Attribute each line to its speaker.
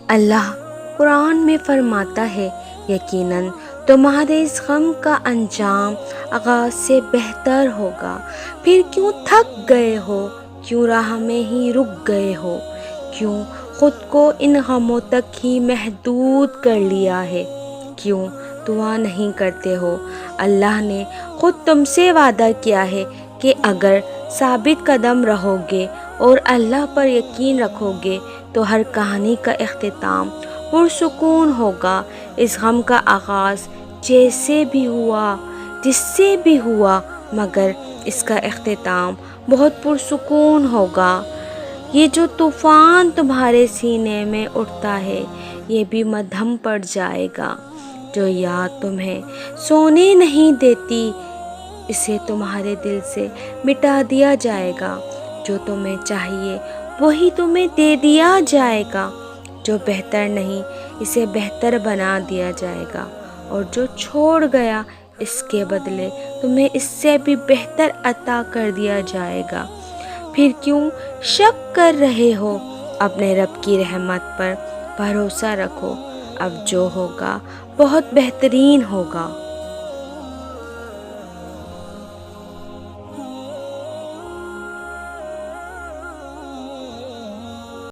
Speaker 1: اللہ قرآن میں فرماتا ہے، یقیناً تمہارے اس غم کا انجام آغاز سے بہتر ہوگا۔ پھر کیوں تھک گئے ہو، کیوں راہ میں ہی رک گئے ہو، کیوں خود کو ان غموں تک ہی محدود کر لیا ہے، کیوں دعا نہیں کرتے ہو؟ اللہ نے خود تم سے وعدہ کیا ہے کہ اگر ثابت قدم رہو گے اور اللہ پر یقین رکھو گے تو ہر کہانی کا اختتام پرسکون ہوگا۔ اس غم کا آغاز جیسے بھی ہوا، جس سے بھی ہوا، مگر اس کا اختتام بہت پرسکون ہوگا۔ یہ جو طوفان تمہارے سینے میں اٹھتا ہے یہ بھی مدھم پڑ جائے گا۔ جو یاد تمہیں سونے نہیں دیتی اسے تمہارے دل سے مٹا دیا جائے گا۔ جو تمہیں چاہیے وہی تمہیں دے دیا جائے گا۔ جو بہتر نہیں اسے بہتر بنا دیا جائے گا، اور جو چھوڑ گیا اس کے بدلے تمہیں اس سے بھی بہتر عطا کر دیا جائے گا۔ پھر کیوں شک کر رہے ہو؟ اپنے رب کی رحمت پر بھروسہ رکھو، اب جو ہوگا بہت بہترین ہوگا۔